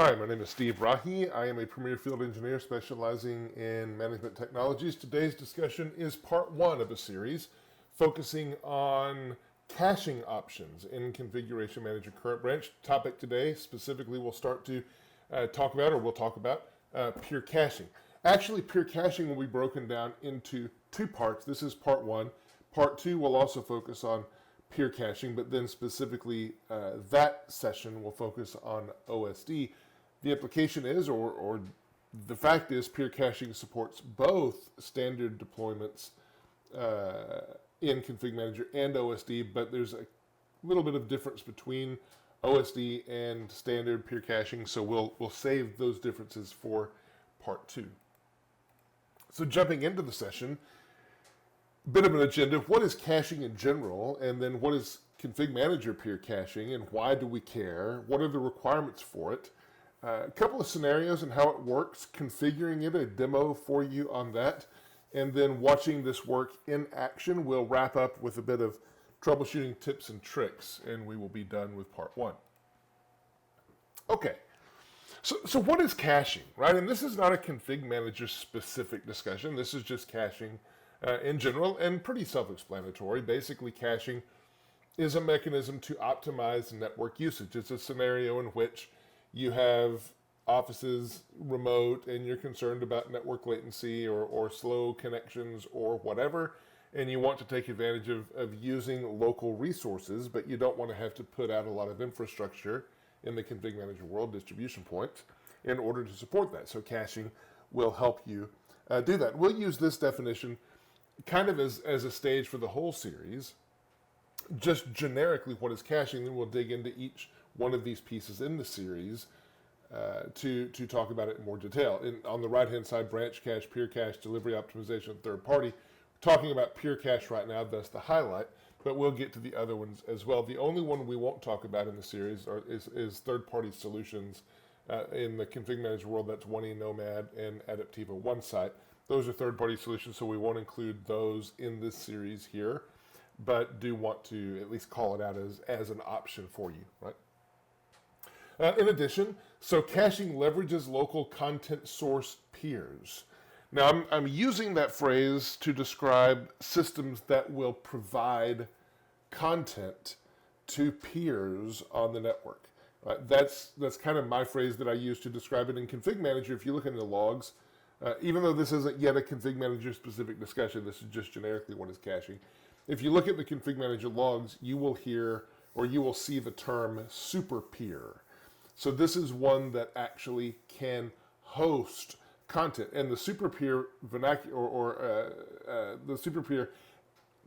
Hi, my name is Steve Rahi. I am a premier field engineer specializing in management technologies. Today's discussion is part one of a series focusing on caching options in ConfigMgr Current Branch. Topic today specifically we'll start to talk about pure caching. Actually, pure caching will be broken down into two parts. This is part one. Part two will also focus on pure caching, but then specifically that session will focus on OSD. The implication is, or the fact is, pure caching supports both standard deployments in ConfigMgr and OSD, but there's a little bit of difference between OSD and standard pure caching, so we'll save those differences for part two. So jumping into the session, bit of an agenda. What is caching in general, and then what is ConfigMgr pure caching, and why do we care? What are the requirements for it? A couple of scenarios and how it works, configuring it, a demo for you on that, and then watching this work in action. We'll wrap up with a bit of troubleshooting tips and tricks, and we will be done with part one. Okay, so what is caching, right? And this is not a ConfigMgr specific discussion. This is just caching in general and pretty self-explanatory. Basically, caching is a mechanism to optimize network usage. It's a scenario in which you have offices remote and you're concerned about network latency or slow connections or whatever, and you want to take advantage of using local resources, but you don't want to have to put out a lot of infrastructure in the ConfigMgr world, distribution points, in order to support that. So caching will help you do that. We'll use this definition kind of as a stage for the whole series. Just generically, what is caching, then we'll dig into each one of these pieces in the series to talk about it in more detail. On the right-hand side, branch cache, pure cache, delivery optimization, third party. We're talking about pure cache right now, that's the highlight, but we'll get to the other ones as well. The only one we won't talk about in the series is third-party solutions in the ConfigMgr world. That's 1E Nomad and Adaptiva OneSite. Those are third-party solutions, so we won't include those in this series here, but do want to at least call it out as an option for you, right? In addition, so caching leverages local content source peers. Now, I'm using that phrase to describe systems that will provide content to peers on the network. Right? That's kind of my phrase that I use to describe it in ConfigMgr. If you look in the logs, even though this isn't yet a ConfigMgr specific discussion, this is just generically what is caching. If you look at the ConfigMgr logs, you will hear or you will see the term super peer. So this is one that actually can host content, and the super peer vernacular the super peer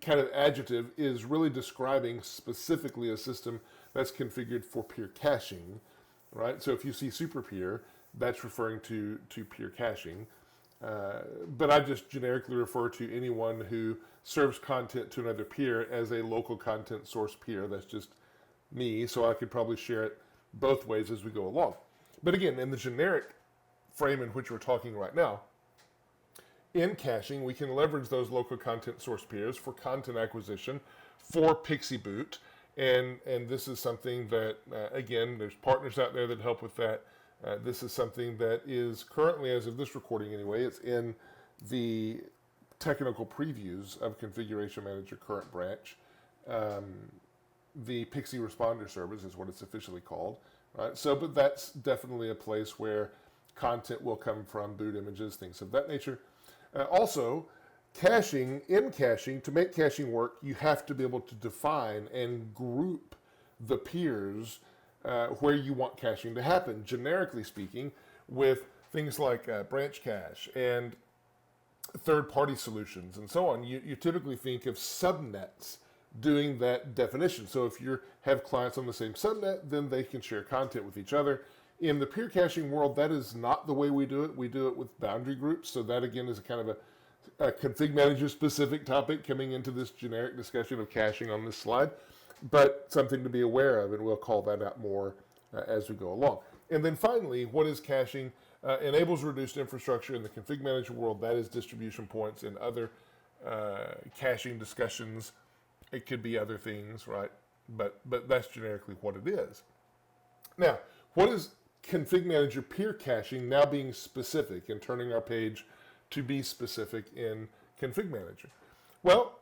kind of adjective is really describing specifically a system that's configured for peer caching, right? So if you see super peer, that's referring to peer caching. But I just generically refer to anyone who serves content to another peer as a local content source peer. That's just me, so I could probably share it both ways as we go along. But again, in the generic frame in which we're talking right now, in caching, we can leverage those local content source peers for content acquisition for Pixie Boot. And this is something that, again, there's partners out there that help with that. This is something that is currently, as of this recording anyway, it's in the technical previews of ConfigMgr Current Branch. The Pixie Responder Service is what it's officially called, right? So, but that's definitely a place where content will come from, boot images, things of that nature. Also, caching, to make caching work, you have to be able to define and group the peers where you want caching to happen, generically speaking, with things like branch cache and third-party solutions and so on. You typically think of subnets doing that definition. So if you have clients on the same subnet, then they can share content with each other. In the peer caching world, that is not the way we do it. We do it with boundary groups. So that, again, is a kind of a ConfigMgr specific topic coming into this generic discussion of caching on this slide, but something to be aware of, and we'll call that out more as we go along. And then finally, what is caching? Enables reduced infrastructure in the ConfigMgr world. That is distribution points and other caching discussions. It could be other things, right? But that's generically what it is. Now, what is ConfigMgr peer caching now being specific and turning our page to be specific in ConfigMgr? Well,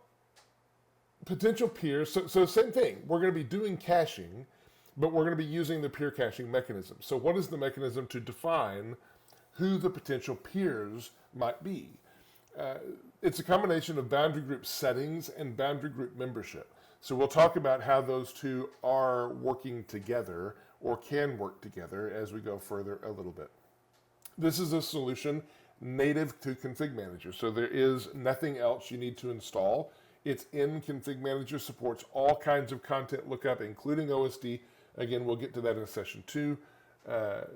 potential peers, so same thing. We're going to be doing caching, but we're going to be using the peer caching mechanism. So what is the mechanism to define who the potential peers might be? It's a combination of boundary group settings and boundary group membership. So we'll talk about how those two are working together or can work together as we go further a little bit. This is a solution native to ConfigMgr, so there is nothing else you need to install. It's in ConfigMgr, supports all kinds of content lookup, including OSD. Again, we'll get to that in session 2.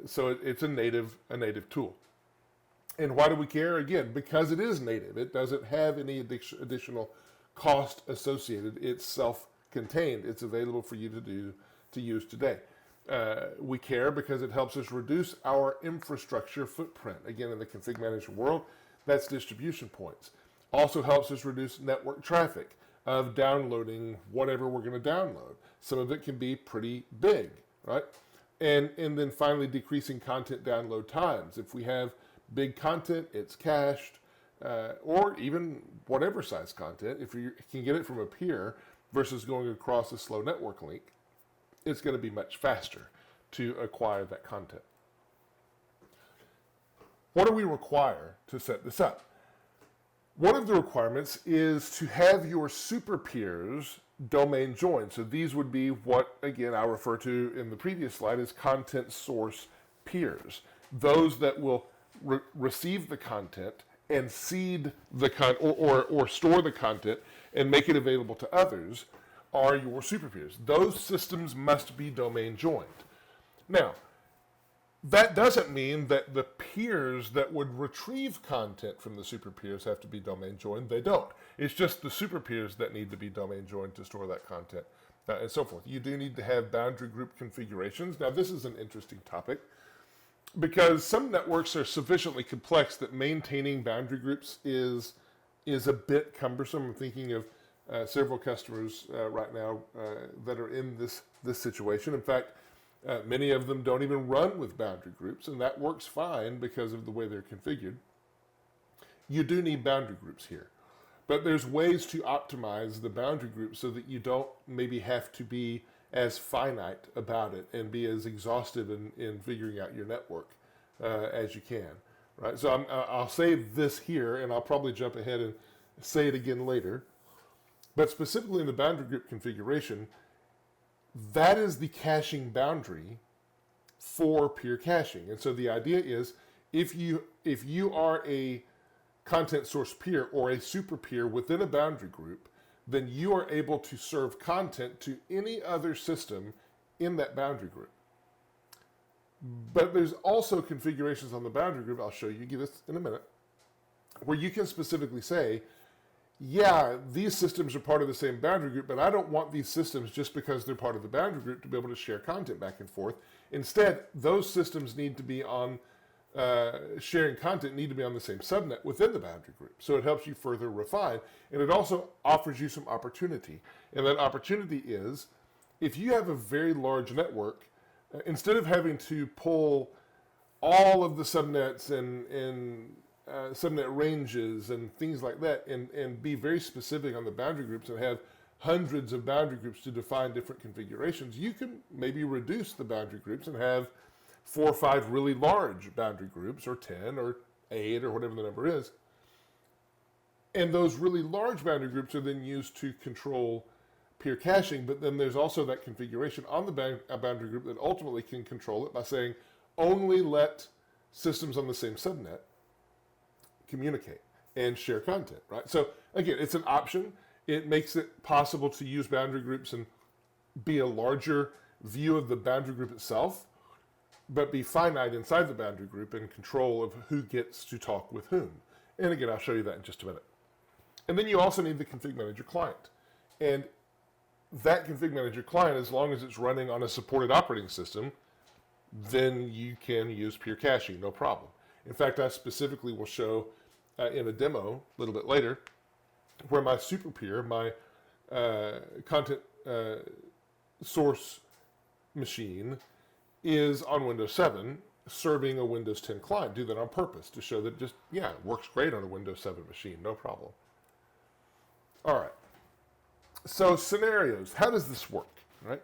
So it's a native tool. And why do we care? Again, because it is native. It doesn't have any additional cost associated. It's self-contained. It's available for you to use today. We care because it helps us reduce our infrastructure footprint. Again, in the ConfigMgr world, that's distribution points. Also helps us reduce network traffic of downloading whatever we're going to download. Some of it can be pretty big, right? And then finally, decreasing content download times. If we have big content, it's cached, or even whatever size content, if you can get it from a peer versus going across a slow network link, it's going to be much faster to acquire that content. What do we require to set this up? One of the requirements is to have your super peers domain joined. So these would be what, again, I refer to in the previous slide as content source peers. Those that will receive the content and seed the or store the content and make it available to others are your super peers. Those systems must be domain joined. Now, that doesn't mean that the peers that would retrieve content from the super peers have to be domain joined. They don't. It's just the super peers that need to be domain joined to store that content and so forth. You do need to have boundary group configurations. Now, this is an interesting topic because some networks are sufficiently complex that maintaining boundary groups is a bit cumbersome. I'm thinking of several customers right now that are in this situation. In fact, many of them don't even run with boundary groups, and that works fine because of the way they're configured. You do need boundary groups here, but there's ways to optimize the boundary group so that you don't maybe have to be as finite about it and be as exhaustive in figuring out your network as you can, right? So I'll say this here, and I'll probably jump ahead and say it again later. But specifically in the boundary group configuration, that is the caching boundary for peer caching. And so the idea is if you are a content source peer or a super peer within a boundary group, then you are able to serve content to any other system in that boundary group. But there's also configurations on the boundary group, I'll show you, give this in a minute, where you can specifically say, yeah, these systems are part of the same boundary group, but I don't want these systems just because they're part of the boundary group to be able to share content back and forth. Instead, those systems need to be on, sharing content need to be on the same subnet within the boundary group. So it helps you further refine, and it also offers you some opportunity. And that opportunity is, if you have a very large network, instead of having to pull all of the subnets and subnet ranges and things like that and be very specific on the boundary groups and have hundreds of boundary groups to define different configurations, you can maybe reduce the boundary groups and have 4 or 5 really large boundary groups, or 10 or 8 or whatever the number is. And those really large boundary groups are then used to control peer caching, but then there's also that configuration on the boundary group that ultimately can control it by saying only let systems on the same subnet communicate and share content, right? So again, it's an option. It makes it possible to use boundary groups and be a larger view of the boundary group itself, but be finite inside the boundary group and control of who gets to talk with whom. And again, I'll show you that in just a minute. And then you also need the ConfigMgr client. And that ConfigMgr client, as long as it's running on a supported operating system, then you can use peer caching, no problem. In fact, I specifically will show in a demo a little bit later where my super peer, my content source machine, is on Windows 7 serving a Windows 10 client. Do that on purpose to show that just, yeah, it works great on a Windows 7 machine, no problem. All right. So scenarios, how does this work, right?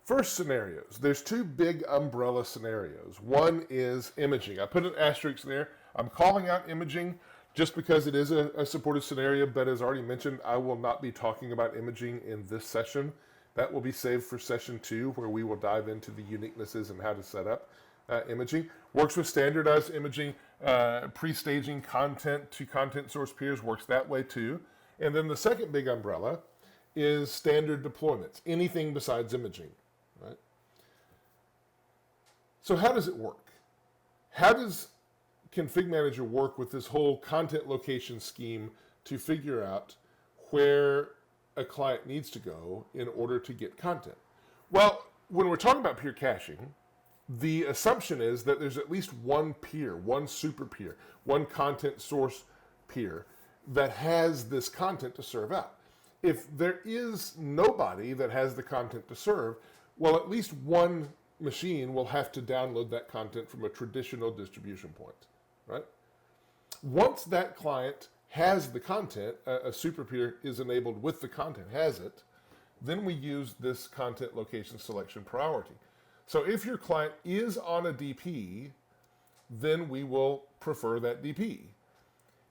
First, scenarios. There's two big umbrella scenarios. One is imaging. I put an asterisk there. I'm calling out imaging just because it is a supported scenario, but as already mentioned, I will not be talking about imaging in this session. That will be saved for session 2, where we will dive into the uniquenesses and how to set up imaging. Works with standardized imaging, pre-staging content to content source peers works that way too. And then the second big umbrella is standard deployments, anything besides imaging, right? So how does it work? How does ConfigMgr work with this whole content location scheme to figure out where a client needs to go in order to get content? Well, when we're talking about peer caching, the assumption is that there's at least one peer, one super peer, one content source peer that has this content to serve out. If there is nobody that has the content to serve, well, at least one machine will have to download that content from a traditional distribution point, right? Once that client has the content, a super peer is enabled with the content, has it, then we use this content location selection priority. So if your client is on a DP, then we will prefer that DP.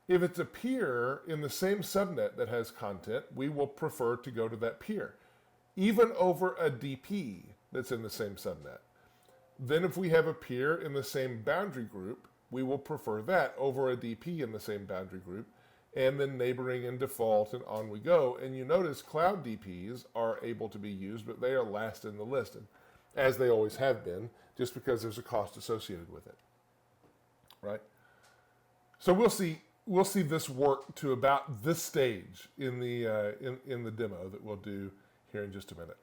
If it's a peer in the same subnet that has content, we will prefer to go to that peer, even over a DP that's in the same subnet. Then if we have a peer in the same boundary group, we will prefer that over a DP in the same boundary group, and then neighboring and default, and on we go. And you notice cloud DPs are able to be used, but they are last in the list, and as they always have been, just because there's a cost associated with it, right? So we'll see this work to about this stage in the demo that we'll do here in just a minute.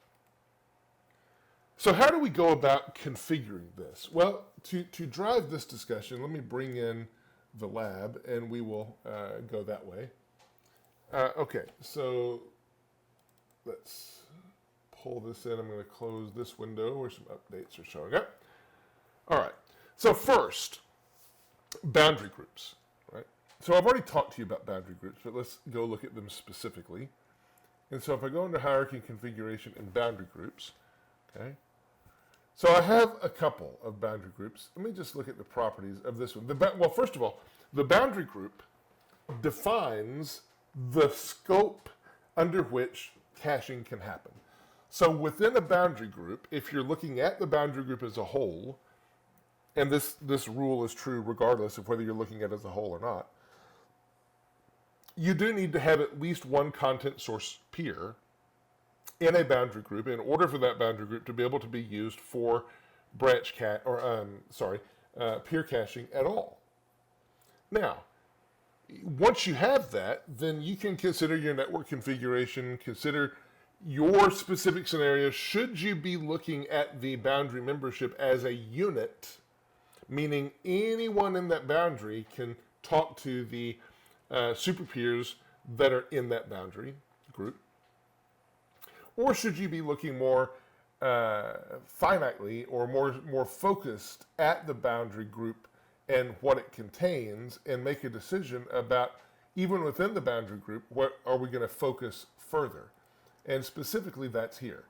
So how do we go about configuring this? Well, to drive this discussion, let me bring in the lab, and we will go that way. Okay, so let's pull this in. I'm going to close this window where some updates are showing up. All right, so first, boundary groups, right? So I've already talked to you about boundary groups, but let's go look at them specifically. And so if I go into hierarchy configuration and boundary groups, okay, so I have a couple of boundary groups. Let me just look at the properties of this one. Well, first of all, the boundary group defines the scope under which caching can happen. So within a boundary group, if you're looking at the boundary group as a whole, and this rule is true regardless of whether you're looking at it as a whole or not, you do need to have at least one content source peer in a boundary group in order for that boundary group to be able to be used for peer caching at all. Now, once you have that, then you can consider your network configuration, consider your specific scenario. Should you be looking at the boundary membership as a unit, meaning anyone in that boundary can talk to the super peers that are in that boundary group? Or should you be looking more finitely or more focused at the boundary group and what it contains, and make a decision about, even within the boundary group, what are we going to focus further? And specifically, that's here.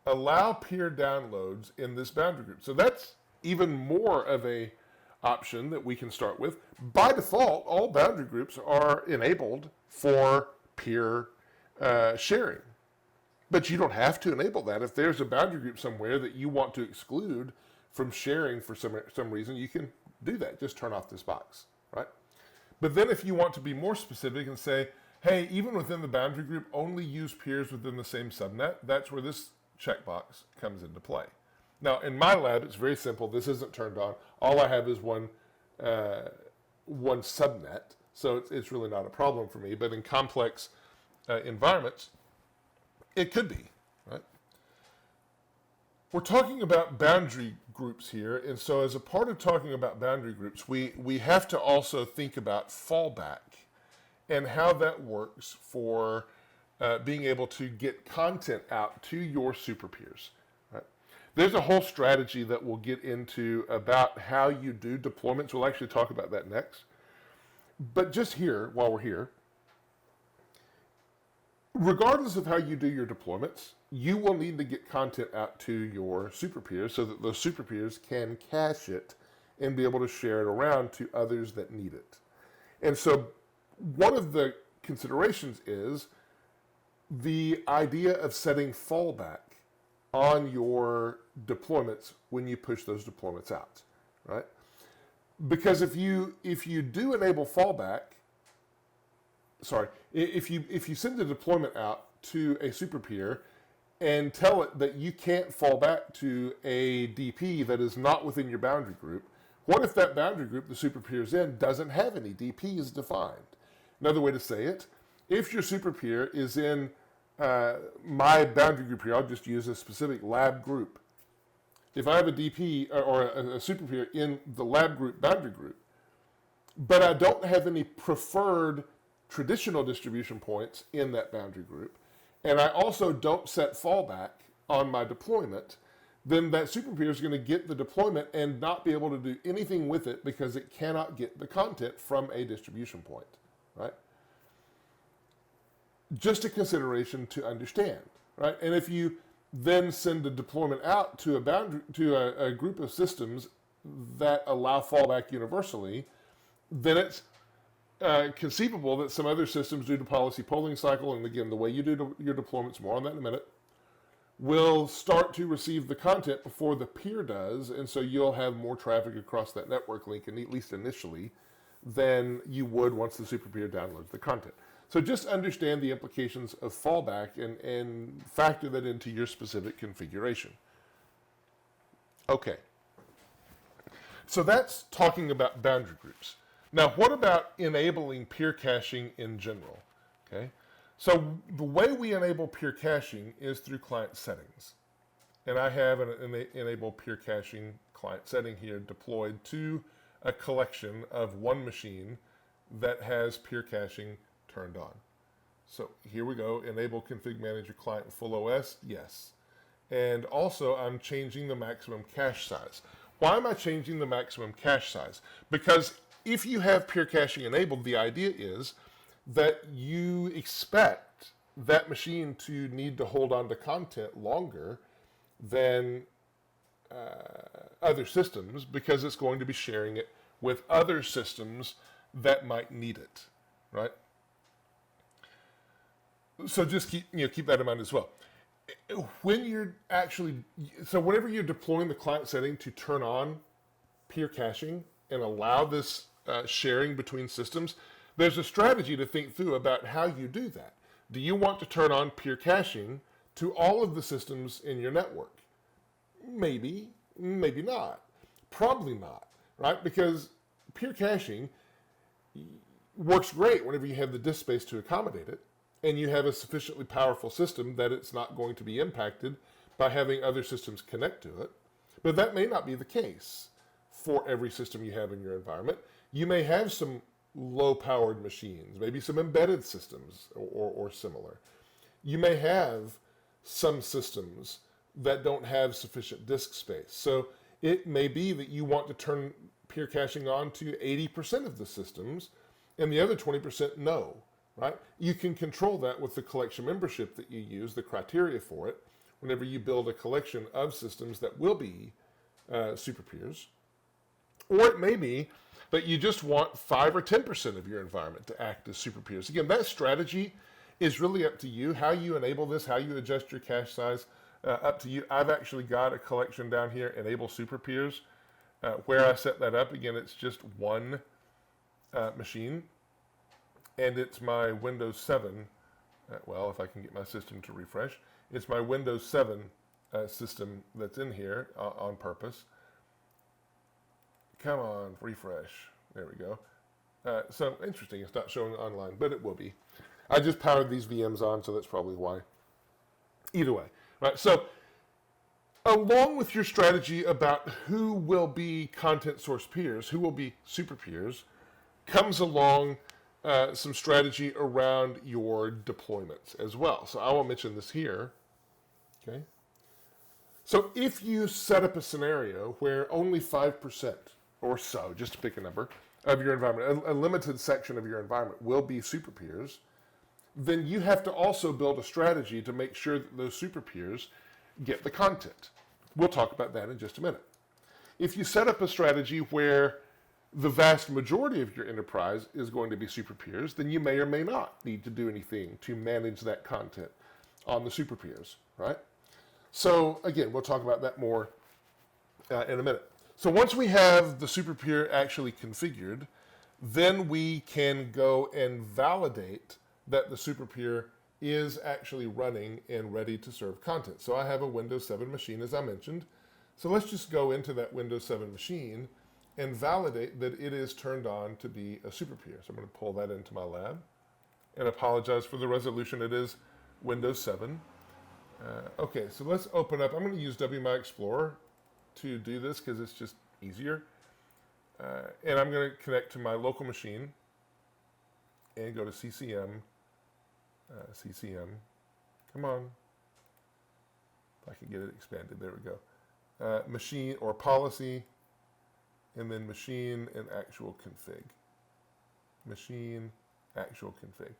Allow peer downloads in this boundary group. So that's even more of a option that we can start with. By default, all boundary groups are enabled for peer sharing. But you don't have to enable that. If there's a boundary group somewhere that you want to exclude from sharing for some reason, you can do that. Just turn off this box, right? But then if you want to be more specific and say, hey, even within the boundary group, only use peers within the same subnet, that's where this checkbox comes into play. Now, in my lab, it's very simple. This isn't turned on. All I have is one subnet, so it's really not a problem for me. But in complex environments, it could be, right? We're talking about boundary groups here, and so as a part of talking about boundary groups, we have to also think about fallback and how that works for being able to get content out to your super peers. Right? There's a whole strategy that we'll get into about how you do deployments. We'll actually talk about that next. But just here, while we're here, regardless of how you do your deployments, you will need to get content out to your super peers so that those super peers can cache it and be able to share it around to others that need it. And so one of the considerations is the idea of setting fallback on your deployments when you push those deployments out, right? Because if you do enable fallback, if you send a deployment out to a super peer and tell it that you can't fall back to a DP that is not within your boundary group, what if that boundary group the super peer is in doesn't have any DPs defined? Another way to say it, if your super peer is in my boundary group here, I'll just use a specific lab group. If I have a DP or a super peer in the lab group boundary group, but I don't have any preferred traditional distribution points in that boundary group, and I also don't set fallback on my deployment, then that super peer is going to get the deployment and not be able to do anything with it because it cannot get the content from a distribution point, right? Just a consideration to understand, right? And if you then send a deployment out to a group of systems that allow fallback universally, then it's conceivable that some other systems due to policy polling cycle, and again, the way you do your deployments, more on that in a minute, will start to receive the content before the peer does, and so you'll have more traffic across that network link, and at least initially, than you would once the super peer downloads the content. So just understand the implications of fallback and factor that into your specific configuration. Okay. So that's talking about boundary groups. Now, what about enabling peer caching in general? Okay. So the way we enable peer caching is through client settings. And I have an enable peer caching client setting here deployed to a collection of one machine that has peer caching turned on. So here we go, enable ConfigMgr Client Full OS, yes. And also I'm changing the maximum cache size. Why am I changing the maximum cache size? Because if you have peer caching enabled, the idea is that you expect that machine to need to hold on to content longer than other systems because it's going to be sharing it with other systems that might need it, right? So just keep that in mind as well. When you're whenever you're deploying the client setting to turn on peer caching and allow this sharing between systems, there's a strategy to think through about how you do that. Do you want to turn on peer caching to all of the systems in your network? Maybe, maybe not. Probably not, right? Because peer caching works great whenever you have the disk space to accommodate it, and you have a sufficiently powerful system that it's not going to be impacted by having other systems connect to it. But that may not be the case for every system you have in your environment. You may have some low-powered machines, maybe some embedded systems or similar. You may have some systems that don't have sufficient disk space. So it may be that you want to turn peer caching on to 80% of the systems, and the other 20% no, right? You can control that with the collection membership that you use, the criteria for it, whenever you build a collection of systems that will be super peers. Or it may be that you just want 5 or 10% of your environment to act as super peers. Again, that strategy is really up to you. How you enable this, how you adjust your cache size, up to you. I've actually got a collection down here, enable super peers. Where I set that up, again, it's just one machine, and it's my Windows 7, well, if I can get my system to refresh, it's my Windows 7 system that's in here on purpose. Come on, refresh. There we go. So interesting, it's not showing online, but it will be. I just powered these VMs on, so that's probably why. Either way, right? So along with your strategy about who will be content source peers, who will be super peers, comes along some strategy around your deployments as well. So I will mention this here. Okay. So if you set up a scenario where only 5% or so, just to pick a number, of your environment, a limited section of your environment will be super peers, then you have to also build a strategy to make sure that those super peers get the content. We'll talk about that in just a minute. If you set up a strategy where the vast majority of your enterprise is going to be super peers, then you may or may not need to do anything to manage that content on the super peers, right? So again, we'll talk about that more in a minute. So once we have the super peer actually configured, then we can go and validate that the super peer is actually running and ready to serve content. So I have a Windows 7 machine, as I mentioned. So let's just go into that Windows 7 machine and validate that it is turned on to be a super peer. So I'm going to pull that into my lab and apologize for the resolution. It is Windows 7. Okay, so let's open up. I'm going to use WMI Explorer to do this because it's just easier. And I'm going to connect to my local machine and go to CCM. CCM. Come on. If I can get it expanded. There we go. Machine or policy, and then machine and actual config. Machine, actual config.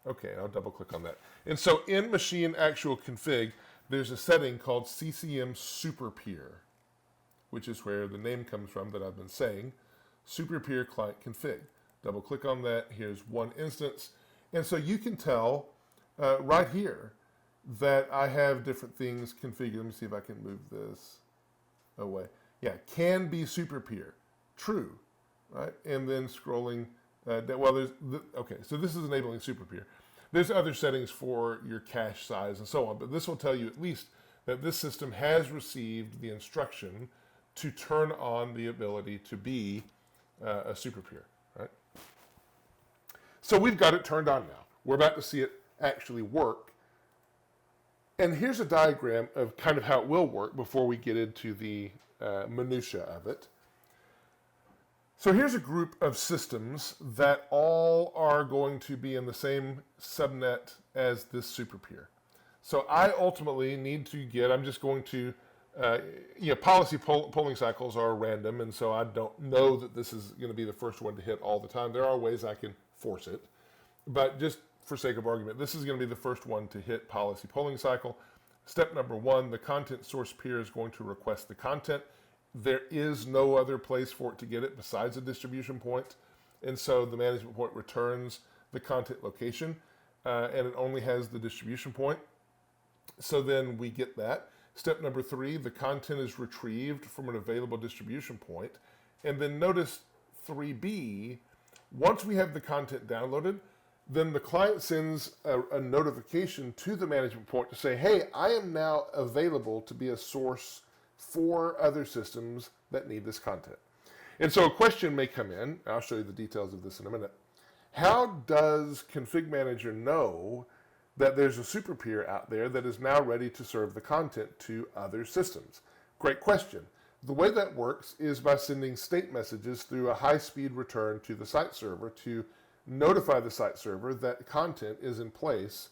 Okay, I'll double click on that. And so in machine actual config, there's a setting called CCM super peer, which is where the name comes from that I've been saying, super peer client config. Double click on that. Here's one instance. And so you can tell right here that I have different things configured. Let me see if I can move this away. Yeah, can be super peer, true, right? And then scrolling well, okay, so this is enabling super peer. There's other settings for your cache size and so on, but this will tell you at least that this system has received the instruction to turn on the ability to be a super peer, right? So we've got it turned on now. We're about to see it actually work. And here's a diagram of kind of how it will work before we get into the minutia of it. So here's a group of systems that all are going to be in the same subnet as this super peer. So I ultimately need to get, I'm just going to, policy polling cycles are random, and so I don't know that this is going to be the first one to hit all the time. There are ways I can force it, but just for sake of argument, this is going to be the first one to hit policy polling cycle. Step number one, the content source peer is going to request the content. There is no other place for it to get it besides a distribution point, and so the management point returns the content location, and it only has the distribution point. So then we get that. Step number three, the content is retrieved from an available distribution point, and then notice 3B, once we have the content downloaded, then the client sends a notification to the management point to say, hey, I am now available to be a source for other systems that need this content. And so a question may come in, I'll show you the details of this in a minute. How does ConfigMgr know that there's a super peer out there that is now ready to serve the content to other systems? Great question. The way that works is by sending state messages through a high-speed return to the site server to notify the site server that content is in place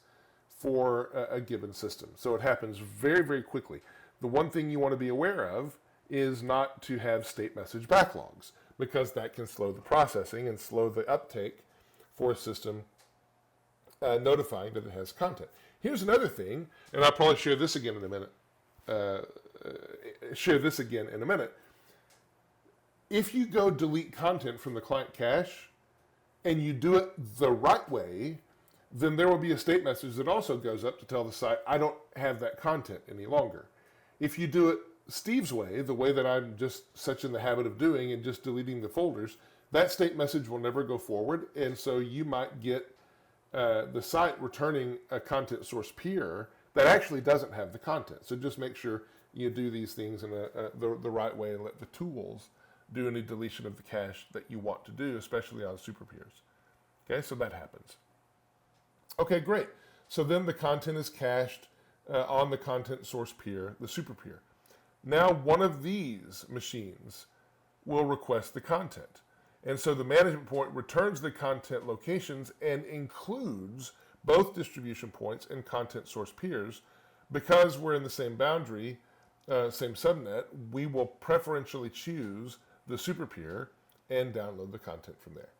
for a given system. So it happens very, very quickly. The one thing you want to be aware of is not to have state message backlogs, because that can slow the processing and slow the uptake for a system notifying that it has content. Here's another thing, and I'll probably share this again in a minute. If you go delete content from the client cache and you do it the right way, then there will be a state message that also goes up to tell the site, I don't have that content any longer. If you do it Steve's way, the way that I'm just such in the habit of doing and just deleting the folders, that state message will never go forward, and so you might get the site returning a content source peer that actually doesn't have the content. So just make sure you do these things in the right way and let the tools do any deletion of the cache that you want to do, especially on super peers. Okay, so that happens. Okay, great. So then the content is cached on the content source peer, the super peer. Now one of these machines will request the content. And so the management point returns the content locations and includes both distribution points and content source peers. Because we're in the same boundary, same subnet, we will preferentially choose the superpeer and download the content from there.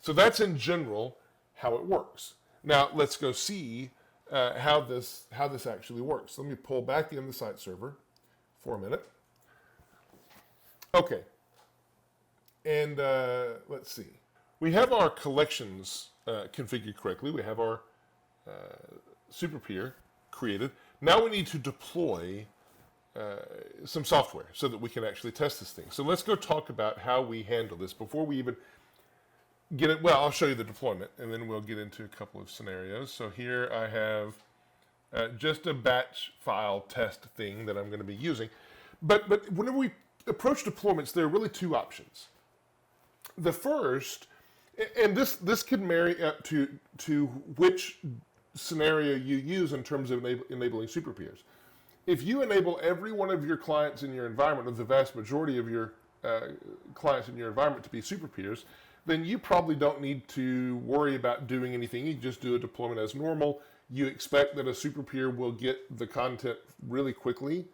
So that's in general how it works. Now let's go see how this actually works. Let me pull back in the site server for a minute. Okay, and let's see. We have our collections configured correctly. We have our superpeer created. Now we need to deploy some software so that we can actually test this thing. So let's go talk about how we handle this before we even get it. Well, I'll show you the deployment, and then we'll get into a couple of scenarios. So here I have just a batch file test thing that I'm going to be using. But whenever we approach deployments, there are really two options. The first, and this can marry up to which scenario you use in terms of enabling superpeers. If you enable every one of your clients in your environment, or the vast majority of your clients in your environment to be superpeers, then you probably don't need to worry about doing anything. You just do a deployment as normal. You expect that a superpeer will get the content really quickly.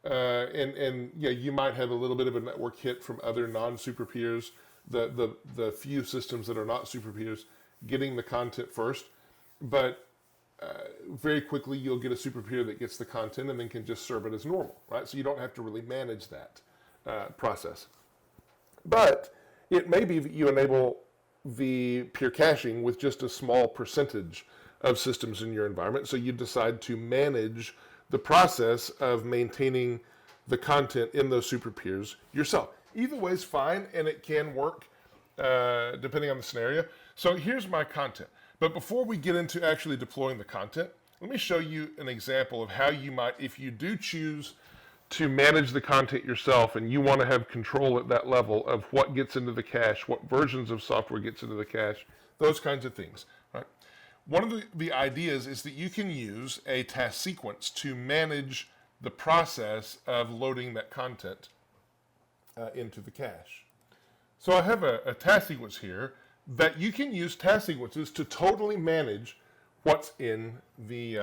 And yeah, you might have a little bit of a network hit from other non-superpeers, the few systems that are not superpeers getting the content first. But very quickly you'll get a superpeer that gets the content and then can just serve it as normal, right? So you don't have to really manage that process. But it may be that you enable the peer caching with just a small percentage of systems in your environment. So you decide to manage the process of maintaining the content in those superpeers yourself. Either way is fine, and it can work depending on the scenario. So here's my content. But before we get into actually deploying the content, let me show you an example of how you might, if you do choose to manage the content yourself and you want to have control at that level of what gets into the cache, what versions of software gets into the cache, those kinds of things. Right? One of the ideas is that you can use a task sequence to manage the process of loading that content into the cache. So I have a task sequence here that you can use task sequences to totally manage what's in the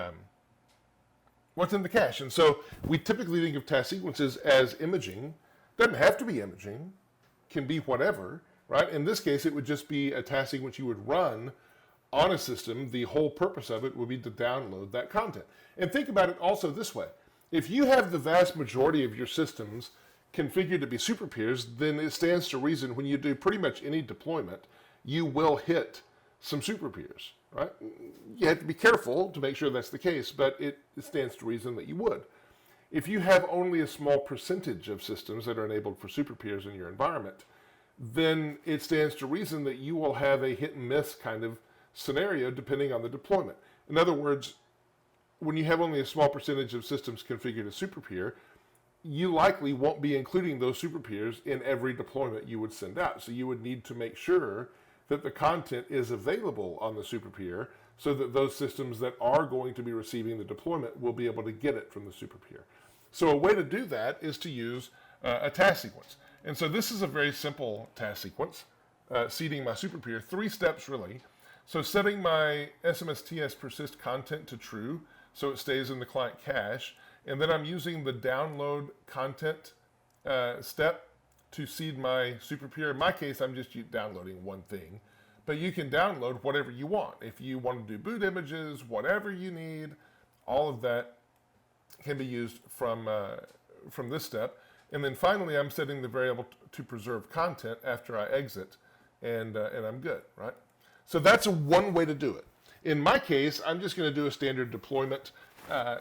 cache. And so we typically think of task sequences as imaging. Doesn't have to be imaging, can be whatever, right? In this case, it would just be a task sequence you would run on a system. The whole purpose of it would be to download that content. And think about it also this way. If you have the vast majority of your systems configured to be superpeers, then it stands to reason when you do pretty much any deployment, you will hit some superpeers, right? You have to be careful to make sure that's the case, but it stands to reason that you would. If you have only a small percentage of systems that are enabled for superpeers in your environment, then it stands to reason that you will have a hit and miss kind of scenario depending on the deployment. In other words, when you have only a small percentage of systems configured as superpeer, you likely won't be including those superpeers in every deployment you would send out. So you would need to make sure that the content is available on the superpeer so that those systems that are going to be receiving the deployment will be able to get it from the superpeer. So a way to do that is to use a task sequence. And so this is a very simple task sequence, seeding my superpeer, 3 steps really. So setting my SMSTS persist content to true so it stays in the client cache, and then I'm using the download content step to seed my superpeer. In my case, I'm just downloading one thing, but you can download whatever you want. If you want to do boot images, whatever you need, all of that can be used from this step. And then finally, I'm setting the variable to preserve content after I exit, and I'm good, right? So that's one way to do it. In my case, I'm just going to do a standard deployment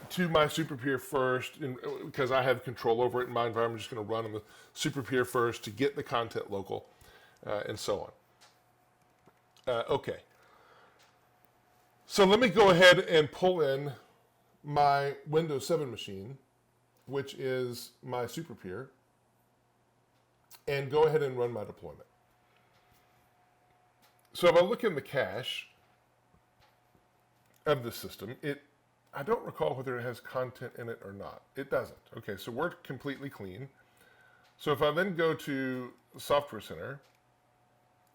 to my superpeer first, because I have control over it in my environment. I'm just going to run on the superpeer first to get the content local, and so on. Okay. So let me go ahead and pull in my Windows 7 machine, which is my superpeer, and go ahead and run my deployment. So if I look in the cache of the system, I don't recall whether it has content in it or not. It doesn't. Okay, so we're completely clean. So if I then go to Software Center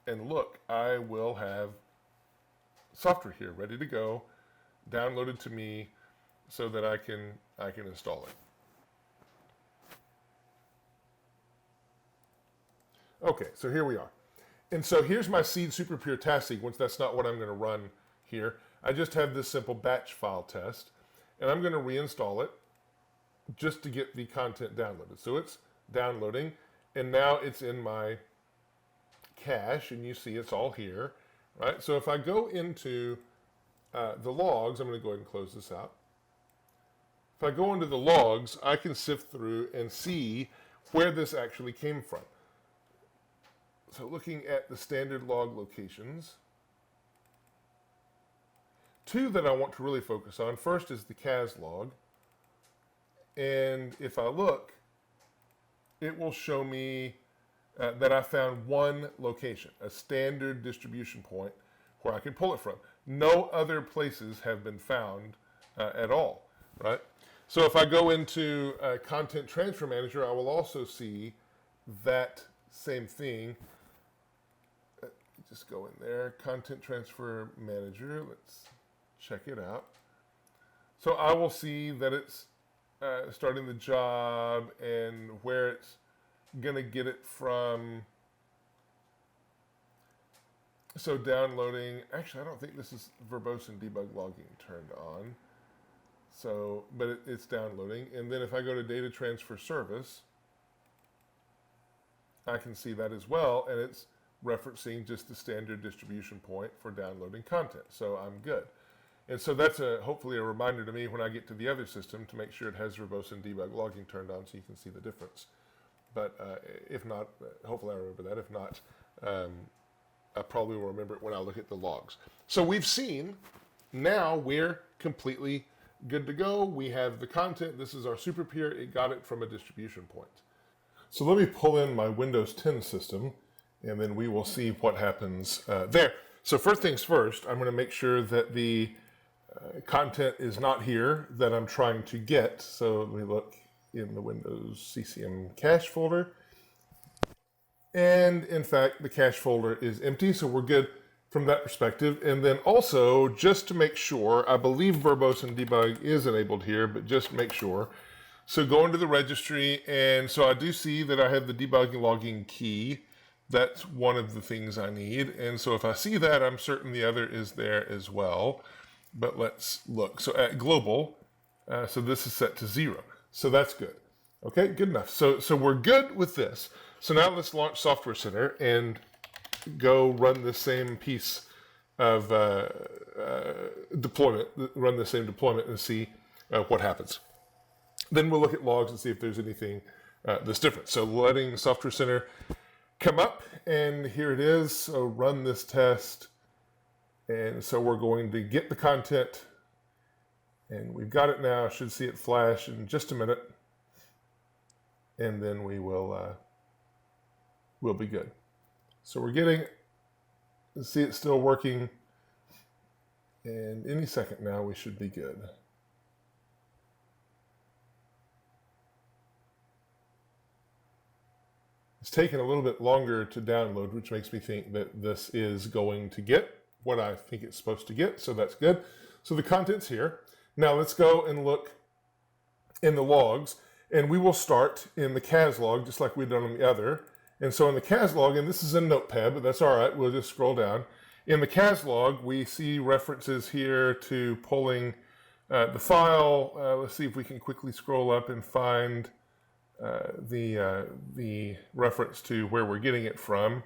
and look, I will have software here ready to go, downloaded to me so that I can install it. Okay, so here we are. And so here's my seed super pure task sequence. That's not what I'm going to run here. I just have this simple batch file test, and I'm going to reinstall it just to get the content downloaded. So it's downloading, and now it's in my cache, and you see it's all here, right? So if I go into the logs, I'm going to go ahead and close this out. If I go into the logs, I can sift through and see where this actually came from. So looking at the standard log locations, two that I want to really focus on. First is the CAS log. And if I look, it will show me that I found one location, a standard distribution point where I can pull it from. No other places have been found at all, right? So if I go into Content Transfer Manager, I will also see that same thing. Just go in there, Content Transfer Manager. Let's check it out. So I will see that it's starting the job and where it's going to get it from. So downloading, actually I don't think this is verbose and debug logging turned on. So, but it's downloading. And then if I go to Data Transfer Service, I can see that as well, and it's referencing just the standard distribution point for downloading content. So I'm good. And so that's hopefully a reminder to me when I get to the other system to make sure it has verbose and debug logging turned on so you can see the difference. But if not, hopefully I remember that. If not, I probably will remember it when I look at the logs. So we've seen, now we're completely good to go. We have the content. This is our super pure. It got it from a distribution point. So let me pull in my Windows 10 system, and then we will see what happens there. So first things first, I'm going to make sure that the content is not here that I'm trying to get. So let me look in the Windows CCM cache folder. And in fact, the cache folder is empty, so we're good from that perspective. And then also, just to make sure, I believe verbose and debug is enabled here, but just make sure. So go into the registry, and so I do see that I have the debugging logging key. That's one of the things I need. And so if I see that, I'm certain the other is there as well. But let's look. So at global, so this is set to 0. So that's good. Okay, good enough. So we're good with this. So now let's launch Software Center and go run the same piece of deployment, run the same deployment and see what happens. Then we'll look at logs and see if there's anything that's different. So letting Software Center come up, and here it is. So run this test. And so we're going to get the content, and we've got it now. Should see it flash in just a minute. And then we will we'll be good. So we're getting, see it still working, and any second now we should be good. It's taken a little bit longer to download, which makes me think that this is going to get what I think it's supposed to get, so that's good. So the content's here. Now let's go and look in the logs, and we will start in the CAS log, just like we've done on the other. And so in the CAS log, and this is in Notepad, but that's all right, we'll just scroll down. In the CAS log, we see references here to pulling the file. Let's see if we can quickly scroll up and find the reference to where we're getting it from.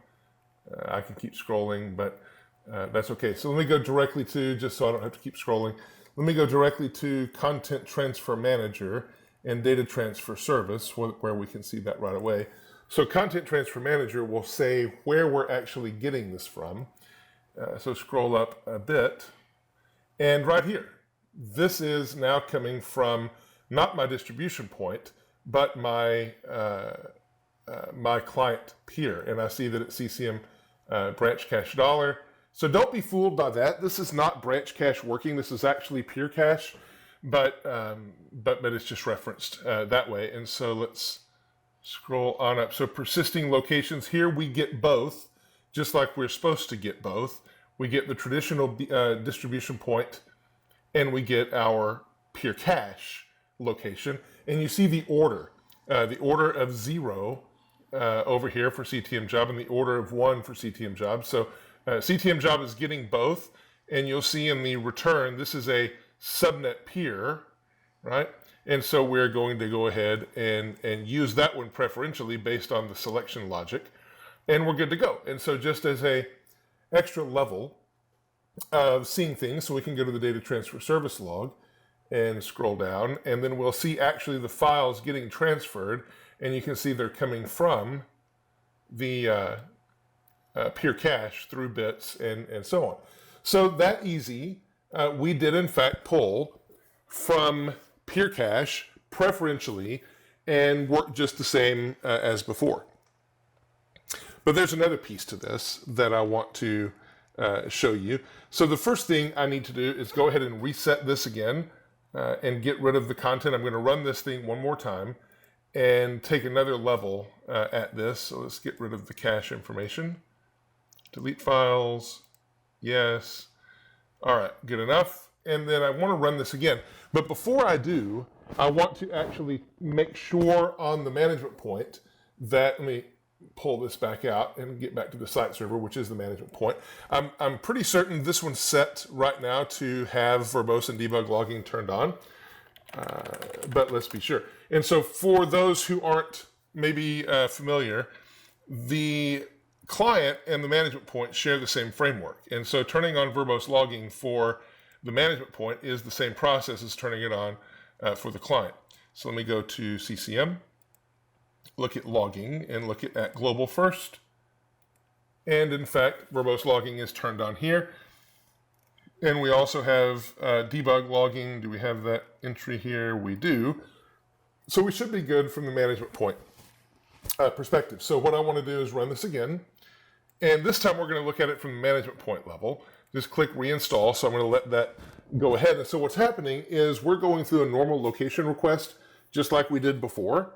I can keep scrolling, but that's okay. So let me go directly to, just so I don't have to keep scrolling, let me go directly to Content Transfer Manager and Data Transfer Service, where we can see that right away. So Content Transfer Manager will say where we're actually getting this from. So scroll up a bit, and right here, this is now coming from not my distribution point, but my my client peer, and I see that it's CCM branch cache dollar. So don't be fooled by that. This is not branch cache working. This is actually peer cache, but it's just referenced that way. And so let's scroll on up. So persisting locations, here we get both, just like we're supposed to get both. We get the traditional distribution point, and we get our peer cache location. And you see the order of 0 over here for CTM job in the order of 1 for CTM job. So CTM job is getting both, and you'll see in the return, this is a subnet peer, right? And so we're going to go ahead and use that one preferentially based on the selection logic, and we're good to go. And so just as a extra level of seeing things, so we can go to the data transfer service log and scroll down, and then we'll see actually the files getting transferred, and you can see they're coming from the peer cache through bits and so on. So that easy, we did in fact pull from peer cache preferentially and work just the same as before. But there's another piece to this that I want to show you. So the first thing I need to do is go ahead and reset this again and get rid of the content. I'm going to run this thing one more time and take another level at this. So let's get rid of the cache information. Delete files. Yes. All right, good enough. And then I want to run this again. But before I do, I want to actually make sure on the management point that, let me pull this back out and get back to the site server, which is the management point. I'm pretty certain this one's set right now to have verbose and debug logging turned on, but let's be sure. And so for those who aren't maybe familiar, the client and the management point share the same framework. And so turning on verbose logging for the management point is the same process as turning it on for the client. So let me go to CCM, look at logging, and look at global first. And in fact, verbose logging is turned on here. And we also have debug logging. Do we have that entry here? We do. So we should be good from the management point perspective. So what I want to do is run this again. And this time we're going to look at it from the management point level. Just click reinstall. So I'm going to let that go ahead. And so what's happening is we're going through a normal location request, just like we did before.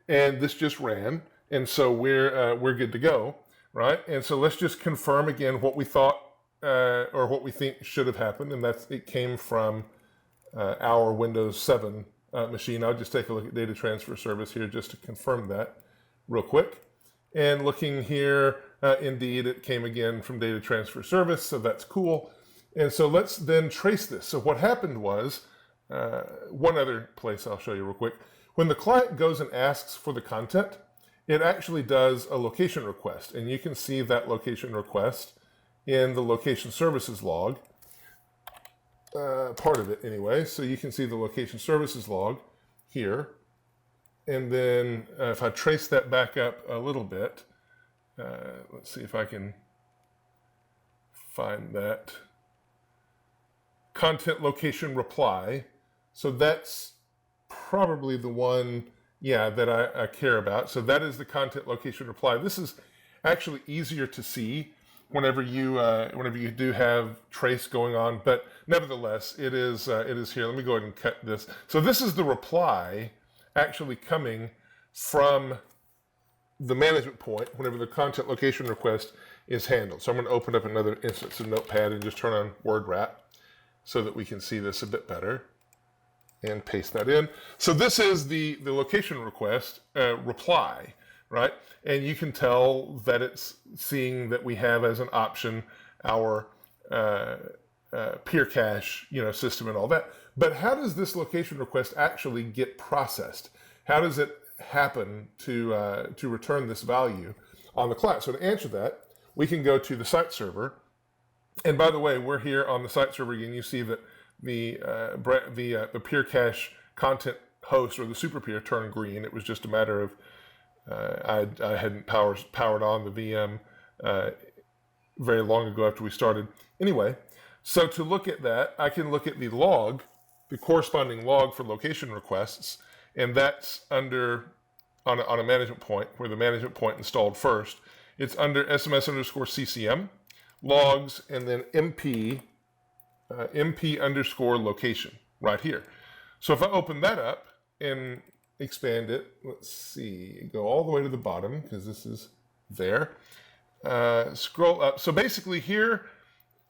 And this just ran. And so we're good to go, right? And so let's just confirm again what we thought or what we think should have happened. And that's it came from our Windows 7 machine. I'll just take a look at data transfer service here just to confirm that real quick. And looking here, indeed, it came again from data transfer service, so that's cool. And so let's then trace this. So what happened was, one other place I'll show you real quick. When the client goes and asks for the content, it actually does a location request. And you can see that location request in the location services log, part of it anyway. So you can see the location services log here. And then if I trace that back up a little bit, let's see if I can find that. Content location reply. So that's probably the one, yeah, that I care about. So that is the content location reply. This is actually easier to see whenever you do have trace going on, but nevertheless, it is here. Let me go ahead and cut this. So this is the reply actually coming from the management point whenever the content location request is handled. So I'm going to open up another instance of Notepad and just turn on word wrap so that we can see this a bit better and paste that in. So this is the location request reply, right? And you can tell that it's seeing that we have as an option our peer cache, system and all that. But how does this location request actually get processed? How does it happen to return this value on the client? So to answer that, we can go to the site server. And by the way, we're here on the site server again. You see that the peer cache content host or the super peer turned green. It was just a matter of I hadn't powered on the VM very long ago after we started. Anyway, so to look at that, I can look at the log, the corresponding log for location requests, and that's under on a management point where the management point installed first. It's under SMS_CCM logs and then MP _location right here. So if I open that up and expand it, let's see, go all the way to the bottom because this is there. Scroll up. So basically here's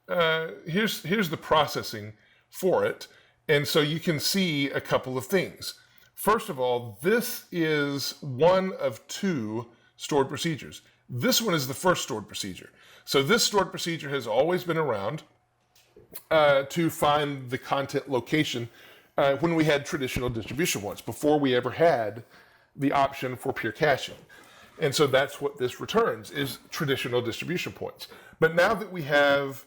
the processing for it. And so you can see a couple of things. First of all, this is one of two stored procedures. This one is the first stored procedure. So this stored procedure has always been around to find the content location when we had traditional distribution points, before we ever had the option for peer caching. And so that's what this returns, is traditional distribution points. But now that we have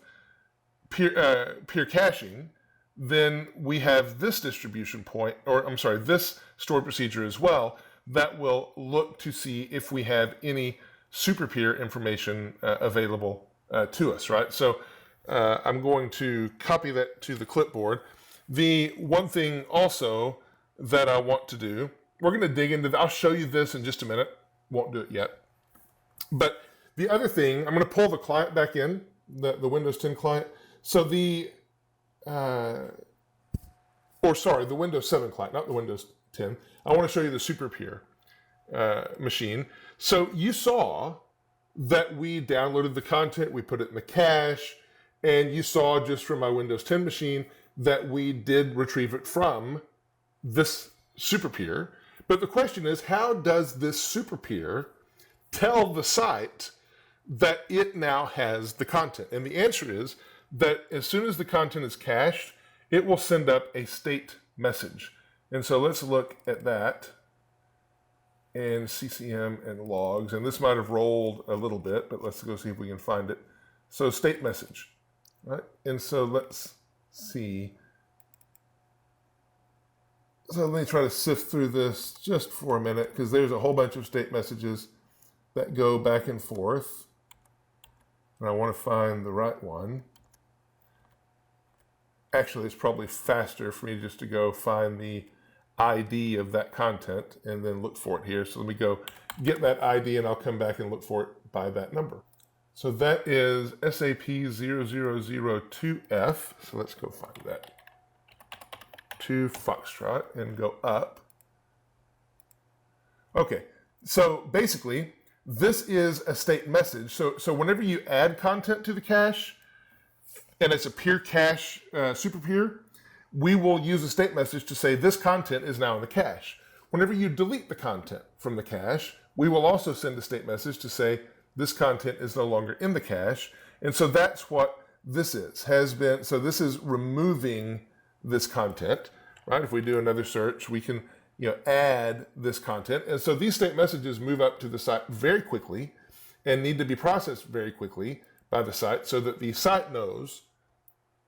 peer caching, then we have this distribution point, or I'm sorry, this stored procedure as well, that will look to see if we have any super peer information available to us, right? So I'm going to copy that to the clipboard. The one thing also that I want to do, we're going to dig into, I'll show you this in just a minute. Won't do it yet. But the other thing, I'm going to pull the client back in, the Windows 10 client. So the Windows 7 client, not the Windows 10. I want to show you the super peer machine. So you saw that we downloaded the content, we put it in the cache, and you saw just from my Windows 10 machine that we did retrieve it from this super peer. But the question is, how does this super peer tell the site that it now has the content? And the answer is that as soon as the content is cached, it will send up a state message. And so let's look at that in CCM and logs. And this might have rolled a little bit, but let's go see if we can find it. So state message, right? And so let's see. So let me try to sift through this just for a minute, because there's a whole bunch of state messages that go back and forth. And I want to find the right one. Actually, it's probably faster for me just to go find the ID of that content and then look for it here. So let me go get that ID and I'll come back and look for it by that number. So that is SAP0002F. So let's go find that. To Foxtrot and go up. Okay, so basically, this is a state message. So whenever you add content to the cache, and it's a peer cache super peer, we will use a state message to say this content is now in the cache. Whenever you delete the content from the cache, we will also send a state message to say this content is no longer in the cache. And so that's what this is, has been. So this is removing this content, right? If we do another search, we can add this content. And so these state messages move up to the site very quickly and need to be processed very quickly by the site so that the site knows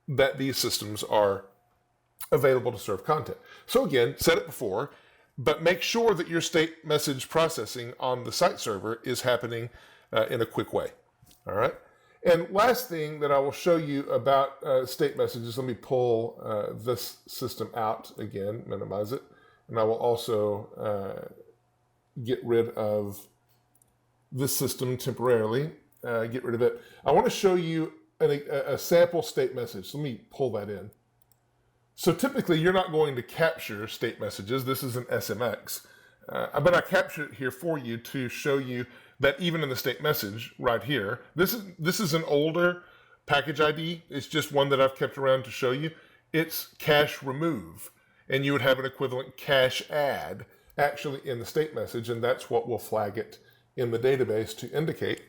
that these systems are available to serve content. So again, said it before, but make sure that your state message processing on the site server is happening in a quick way. All right. And last thing that I will show you about state messages, let me pull this system out again, minimize it, and I will also get rid of this system temporarily, get rid of it. I want to show you a sample state message. So let me pull that in. So typically you're not going to capture state messages. This is an SMX, but I captured it here for you to show you that even in the state message right here, this is an older package ID. It's just one that I've kept around to show you. It's cache remove, and you would have an equivalent cache add actually in the state message, and that's what will flag it in the database to indicate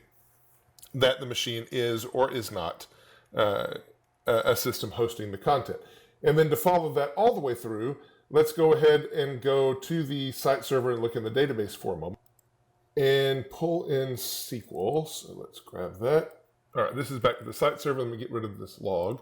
that the machine is or is not a system hosting the content. And then to follow that all the way through, let's go ahead and go to the site server and look in the database for a moment. And pull in SQL. So let's grab that. All right, this is back to the site server. Let me get rid of this log.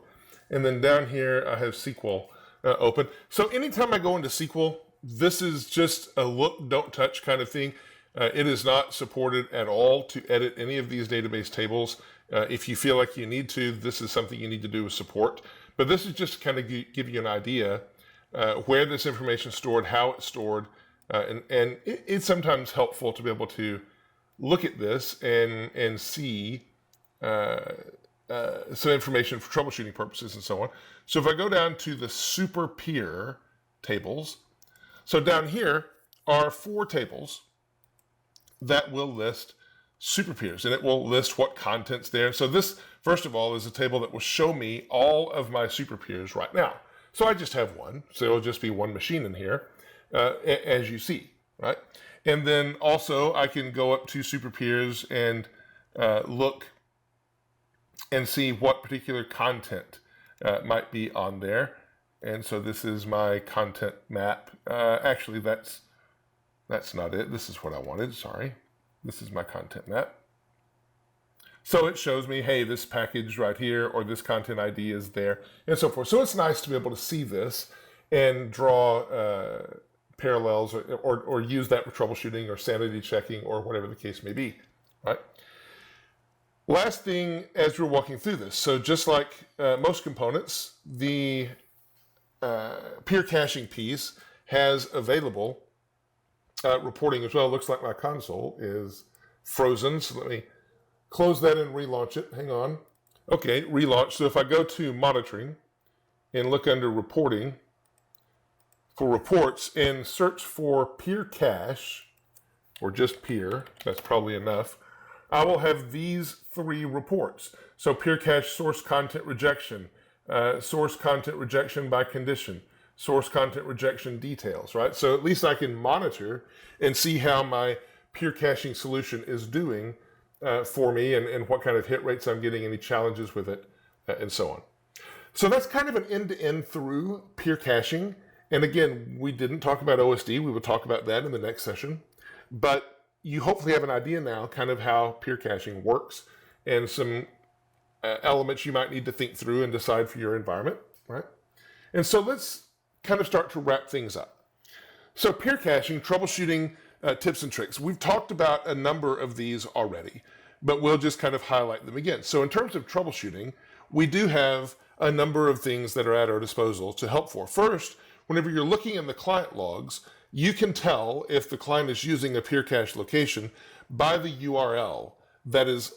And then down here, I have SQL open. So anytime I go into SQL, this is just a look, don't touch kind of thing. It is not supported at all to edit any of these database tables. If you feel like you need to, this is something you need to do with support. But this is just to kind of give you an idea where this information is stored, how it's stored, and it's sometimes helpful to be able to look at this and see some information for troubleshooting purposes and so on. So if I go down to the super peer tables, so down here are 4 tables that will list super peers, and it will list what content's there. So this, first of all, is a table that will show me all of my super peers right now. So I just have one, so it'll just be one machine in here. As you see, right? And then also I can go up to super peers and look and see what particular content might be on there. And so this is my content map. Actually, that's not it. This is what I wanted, sorry. This is my content map. So it shows me, hey, this package right here, or this content ID is there, and so forth. So it's nice to be able to see this and draw parallels or use that for troubleshooting or sanity checking or whatever the case may be, right? Last thing as we're walking through this, so just like most components, the peer caching piece has available reporting as well. It looks like my console is frozen, so let me close that and relaunch it. Hang on. Okay, relaunch. So if I go to monitoring and look under reporting for reports and search for peer cache, or just peer, that's probably enough, I will have these 3 reports. So peer cache source content rejection, source content rejection by condition, source content rejection details, right? So at least I can monitor and see how my peer caching solution is doing for me and what kind of hit rates I'm getting, any challenges with it, and so on. So that's kind of an end-to-end through peer caching. And again, we didn't talk about OSD. We will talk about that in the next session. But you hopefully have an idea now kind of how peer caching works and some elements you might need to think through and decide for your environment, right? And so let's kind of start to wrap things up. So peer caching, troubleshooting tips and tricks. We've talked about a number of these already, but we'll just kind of highlight them again. So in terms of troubleshooting, we do have a number of things that are at our disposal to help for. First, whenever you're looking in the client logs, you can tell if the client is using a peer cache location by the URL that is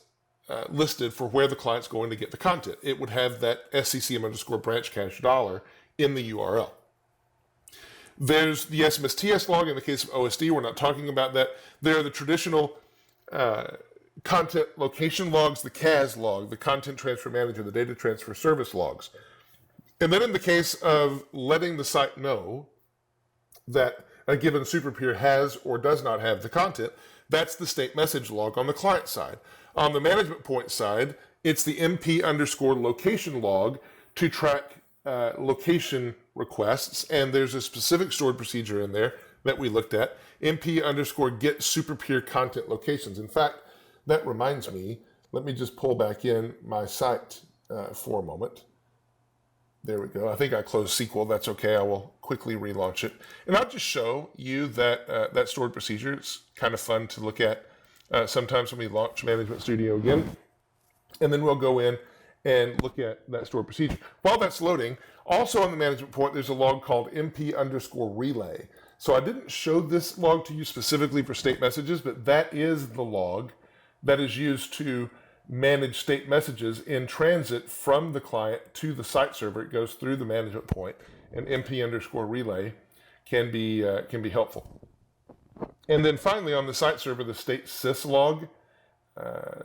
listed for where the client's going to get the content. It would have that SCCM _branch cache $ in the URL. There's the SMSTS log. In the case of OSD, we're not talking about that. There are the traditional content location logs, the CAS log, the content transfer manager, the data transfer service logs. And then in the case of letting the site know that a given super peer has or does not have the content, that's the state message log on the client side. On the management point side, it's the MP_location log to track location requests, and there's a specific stored procedure in there that we looked at, MP_get super peer content locations. In fact, that reminds me, let me just pull back in my site for a moment. There we go. I think I closed SQL. That's okay. I will quickly relaunch it. And I'll just show you that that stored procedure. It's kind of fun to look at sometimes when we launch Management Studio again. And then we'll go in and look at that stored procedure. While that's loading, also on the management point, there's a log called MP_relay. So I didn't show this log to you specifically for state messages, but that is the log that is used to manage state messages in transit from the client to the site server. It goes through the management point, and MP_relay can be helpful. And then finally on the site server, the state sys log,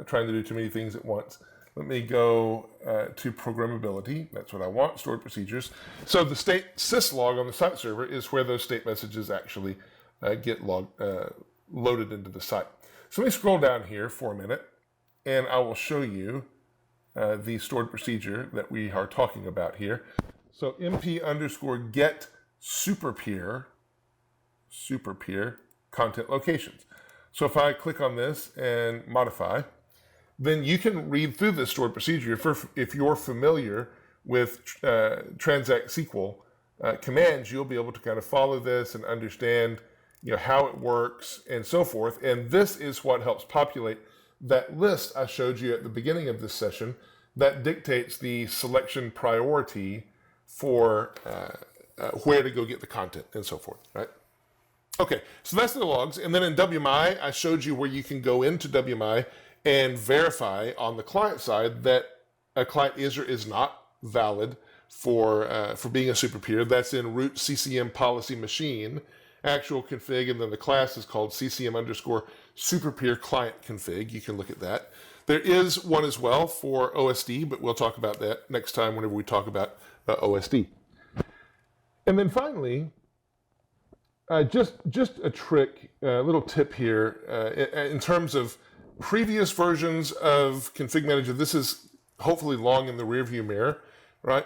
trying to do too many things at once. Let me go to programmability. That's what I want, stored procedures. So the state sys log on the site server is where those state messages actually get loaded into the site. So let me scroll down here for a minute, and I will show you the stored procedure that we are talking about here. So MP_get super peer content locations. So if I click on this and modify, then you can read through this stored procedure. If you're familiar with Transact SQL commands, you'll be able to kind of follow this and understand how it works and so forth. And this is what helps populate that list I showed you at the beginning of this session that dictates the selection priority for where to go get the content and so forth, right? Okay, so that's the logs. And then in WMI, I showed you where you can go into WMI and verify on the client side that a client is or is not valid for being a super peer. That's in root CCM policy machine, actual config, and then the class is called CCM_super peer client config. You can look at that. There is one as well for OSD, but we'll talk about that next time whenever we talk about OSD. And then finally, Just a trick, a little tip here in terms of previous versions of Config Manager. This is hopefully long in the rearview mirror, right?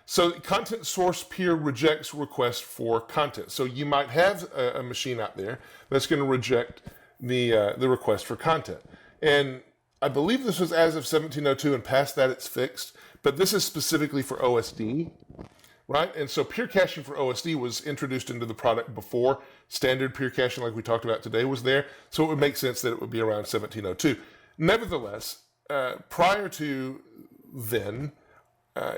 So content source peer rejects requests for content. So you might have a machine out there that's going to reject the request for content. And I believe this was as of 1702, and past that it's fixed. But this is specifically for OSD, right? And so peer caching for OSD was introduced into the product before standard peer caching, like we talked about today, was there. So it would make sense that it would be around 1702. Nevertheless, prior to then,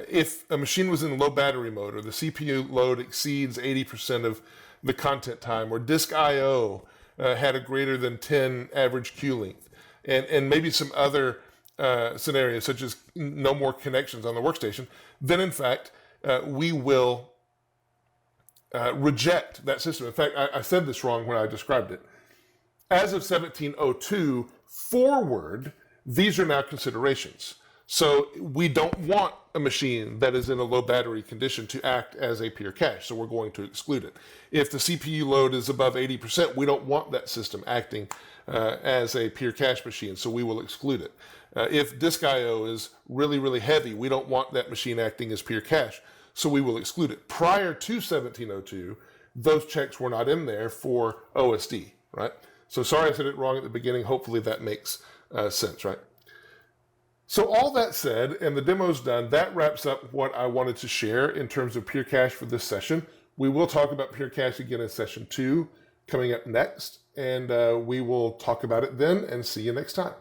if a machine was in low battery mode, or the CPU load exceeds 80% of the content time, or disk I/O had a greater than 10 average queue length, and maybe some other scenarios such as no more connections on the workstation, then in fact we will reject that system. In fact, I said this wrong when I described it. As of 1702 forward, these are now considerations. So we don't want a machine that is in a low battery condition to act as a peer cache, so we're going to exclude it. If the CPU load is above 80%, we don't want that system acting as a peer cache machine, so we will exclude it. If disk I/O is really, really heavy, we don't want that machine acting as peer cache, so we will exclude it. Prior to 1702, those checks were not in there for OSD, right? So sorry I said it wrong at the beginning. Hopefully that makes sense, right? So all that said, and the demo's done, that wraps up what I wanted to share in terms of peer cache for this session. We will talk about peer cache again in session 2 coming up next, and we will talk about it then, and see you next time.